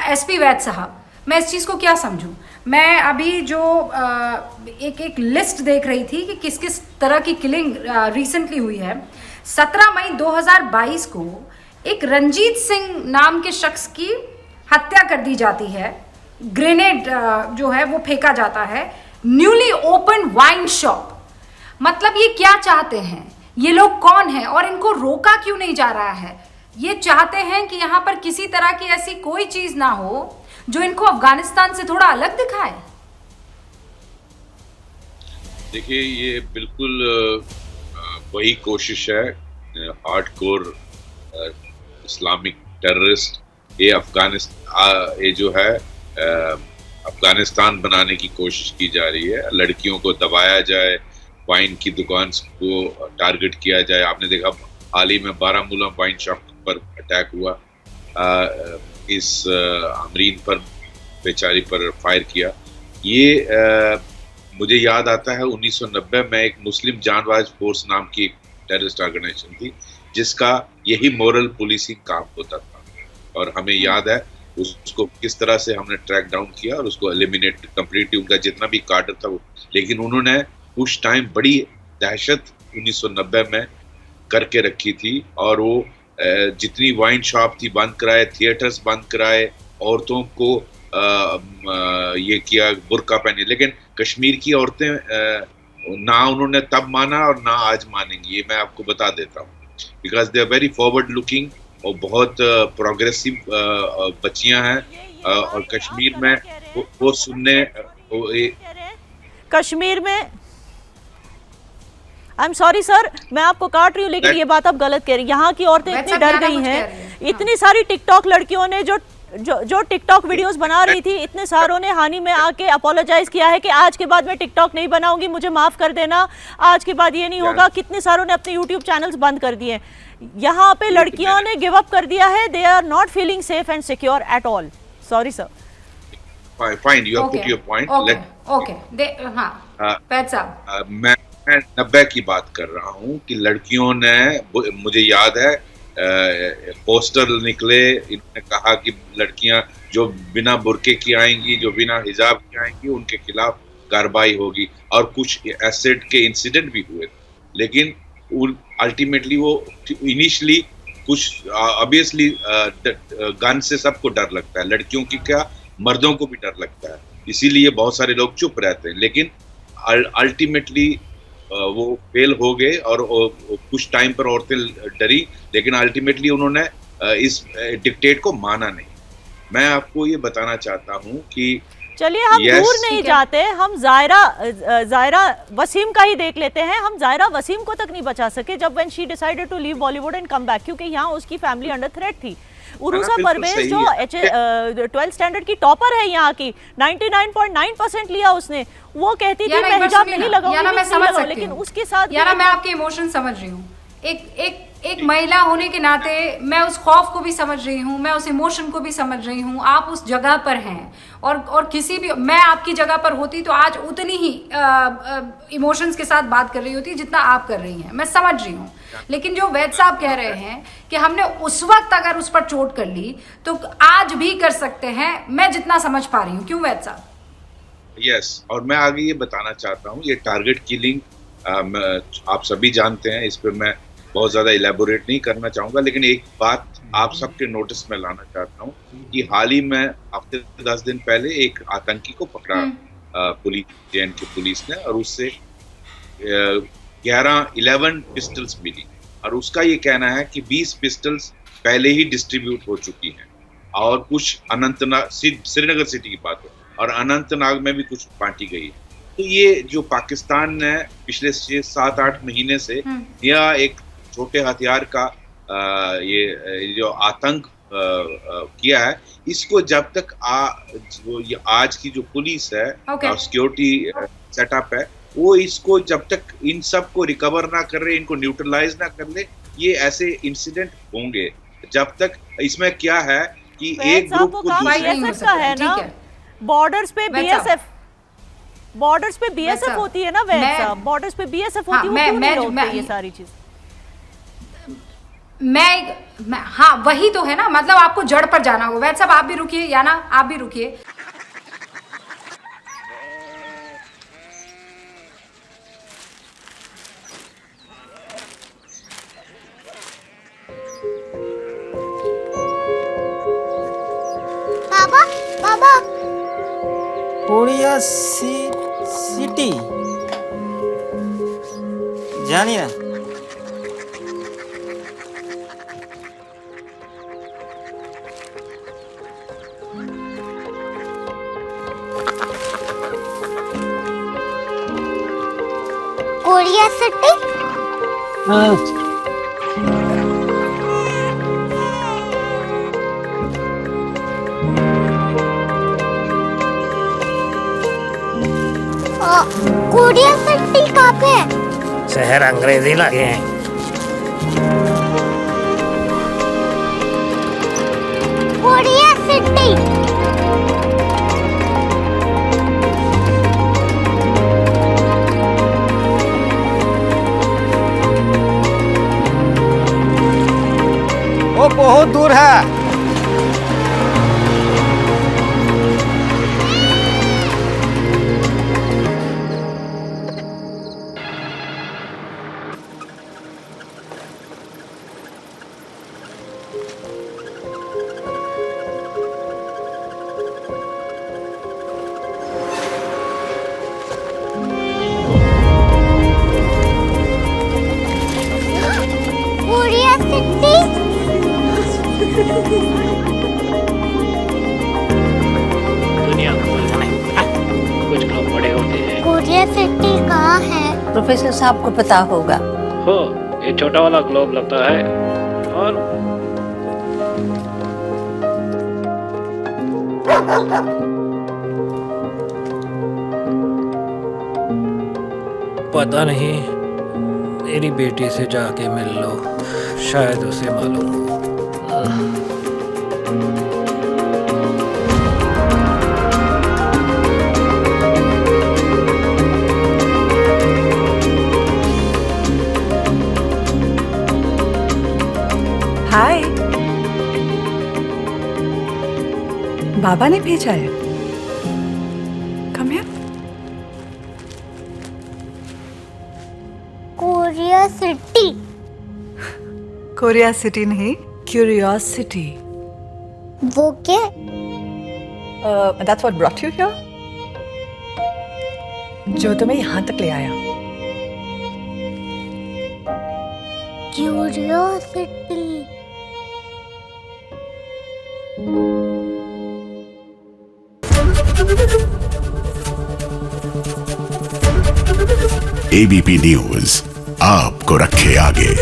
SP वैद साहब, मैं इस चीज़ को क्या समझूं? मैं अभी जो एक लिस्ट देख रही थी कि किस किस तरह की किलिंग रिसेंटली हुई है। 17 मई 2022 को एक रंजीत सिंह नाम के शख्स की हत्या कर दी जाती है। ग्रेनेड जो है वो फेंका जाता है न्यूली ओपन वाइन शॉप। मतलब ये क्या चाहते हैं? ये लोग कौन हैं और इनको रोका क्यों नहीं जा रहा है? ये चाहते हैं कि यहाँ पर किसी तरह की ऐसी कोई चीज ना हो जो इनको अफगानिस्तान से थोड़ा अलग दिखाए। देखिए, ये बिल्कुल वही कोशिश है हार्डकोर इस्लामिक टेररिस्ट ये ये जो है अफगानिस्तान बनाने की कोशिश की जा रही है। लड़कियों को दबाया जाए, वाइन की दुकान को टारगेट किया जाए। आपने देखा हाल ही में बारामूला वाइन शॉप पर अटैक हुआ, इस अमरीन पर बेचारी पर फायर किया। ये मुझे याद आता है 1990 में एक मुस्लिम जानबाज फोर्स नाम की एक टेररिस्ट ऑर्गेनाइजेशन थी जिसका यही मोरल पुलिसिंग काम होता था, और हमें याद है उसको किस तरह से हमने ट्रैक डाउन किया और उसको एलिमिनेट कंप्लीटली, उनका जितना भी कार्डर था वो। लेकिन उन्होंने उस टाइम बड़ी दहशत 1990 में करके रखी थी, और वो जितनी वाइन शॉप थी बंद कराए, थिएटर्स बंद कराए, औरतों को ये किया बुर्का पहने। लेकिन कश्मीर की औरतें ना उन्होंने तब माना और ना आज मानेंगी, ये मैं आपको बता देता हूँ, because they are very forward looking और बहुत प्रोग्रेसिव बच्चियां हैं। और कश्मीर में वो सुनने कश्मीर में आई एम सॉरी सर, मैं आपको काट रही हूँ, लेकिन ये बात आप गलत कह रही हैं। यहाँ की औरतें इतनी डर गई हैं, इतनी सारी टिकटॉक लड़कियों ने जो टिकटॉक वीडियोस बना रही थी, इतने सारों ने हानि में आके अपोलोजाइज किया है कि आज के बाद मैं टिकटॉक नहीं बनाऊंगी, मुझे माफ कर देना, आज के बाद ये नहीं होगा। कितने सारों ने अपने यूट्यूब चैनल्स बंद कर दिए। यहाँ पे लड़कियों ने गिव अप कर दिया है। They are not feeling safe and secure at all. Sorry sir. Fine, you have put your point. मैं 90 की बात कर रहा हूँ कि लड़कियों ने, मुझे याद है पोस्टर निकले, इन्होंने कहा कि लड़कियां जो बिना बुरके की आएंगी, जो बिना हिजाब की आएंगी, उनके खिलाफ कार्रवाई होगी। और कुछ एसिड के इंसिडेंट भी हुए, लेकिन अल्टीमेटली वो इनिशियली कुछ ऑब्वियसली गन से सबको डर लगता है, लड़कियों की क्या मर्दों को भी डर लगता है, इसीलिए बहुत सारे लोग चुप रहते हैं। लेकिन अल्टीमेटली वो फेल हो गए और कुछ टाइम पर औरतें डरी, लेकिन अल्टीमेटली उन्होंने इस डिक्टेट को माना नहीं। मैं आपको ये बताना चाहता हूँ कि चलिए हम दूर नहीं जाते, हम जायरा वसीम का ही देख लेते हैं। हम जायरा वसीम को तक नहीं बचा सके जब when she decided to leave Bollywood and come back, क्योंकि यहाँ उसकी फैमिली अंडर थ्रेट थी। उरूसा परवेज जो 12th स्टैंडर्ड की टॉपर है यहाँ की, 99.9% लिया उसने, वो कहती थी मैं हिजाब नहीं लगाऊंगी, लेकिन उसके साथ मैं आपके इमोशन समझ रही हूँ। एक महिला होने के नाते मैं उस खौफ को भी समझ रही हूँ, मैं उस इमोशन को भी समझ रही हूँ। आप उस जगह पर हैं, और किसी भी, मैं आपकी जगह पर होती तो आज उतनी ही इमोशंस के साथ बात कर रही होती जितना आप कर रही हैं, मैं समझ रही हूँ। लेकिन जो वैद साहब कह रहे हैं कि हमने उस वक्त अगर उस पर चोट कर ली तो आज भी कर सकते हैं, मैं जितना समझ पा रही हूँ। क्यों वैद साहब? यस, और मैं आगे ये बताना चाहता हूँ, ये टारगेट किलिंग आप सभी जानते हैं, इस पर मैं बहुत ज्यादा इलेबोरेट नहीं करना चाहूंगा। लेकिन एक बात आप सबके नोटिस में लाना चाहता हूँ कि हाल ही में हफ्ते 10 दिन पहले एक आतंकी को पकड़ा पुलिस, JNK पुलिस ने, और उससे 11 पिस्टल्स मिली, और उसका ये कहना है कि 20 पिस्टल्स पहले ही डिस्ट्रीब्यूट हो चुकी हैं, और कुछ अनंतनाग, श्रीनगर सिटी की बात है, और अनंतनाग में भी कुछ बांटी गई है। तो ये जो पाकिस्तान ने पिछले 7-8 महीने से यह एक छोटे हथियार का ये जो आतंक किया है, इसको जब तक आज की जो पुलिस है और सिक्योरिटी सेटअप है, वो इसको जब तक इन सब को रिकवर ना कर रहे, इनको न्यूट्रलाइज ना कर ले, ये ऐसे इंसिडेंट होंगे। जब तक इसमें क्या है कि एक ग्रुप को का है ना, बॉर्डर्स पे BSF होती है ना, बॉर्डर्स पे BSF होती है, ये सारी चीज हाँ वही तो है ना, मतलब आपको जड़ पर जाना होगा। वैसे सब आप भी रुकिए, या ना आप भी रुकिए। बाबा बाबा कोरिया सिटी जानिए ना। कोरिया सिटी कोरिया सिटी कहाँ पे है? शहर अंग्रेजी लगे हैं। कोरिया सिटी वो बहुत दूर है। कोरिया सिटी दुनिया को कुछ लोग बड़े होते हैं। कोरिया सिटी कहाँ है? प्रोफेसर साहब को पता होगा। हो, ये छोटा वाला ग्लोब लगता है और पता नहीं, मेरी बेटी से जाके मिल लो, शायद उसे मालूम हो। हाय, बाबा ने भेजा है। Come here. Korea city Korea city नहीं, क्यूरियोसिटी। वो क्या? That's what brought you here, जो तुम्हें यहाँ तक ले आया। क्यूरियोसिटी एबीपी न्यूज आपको रखे आगे।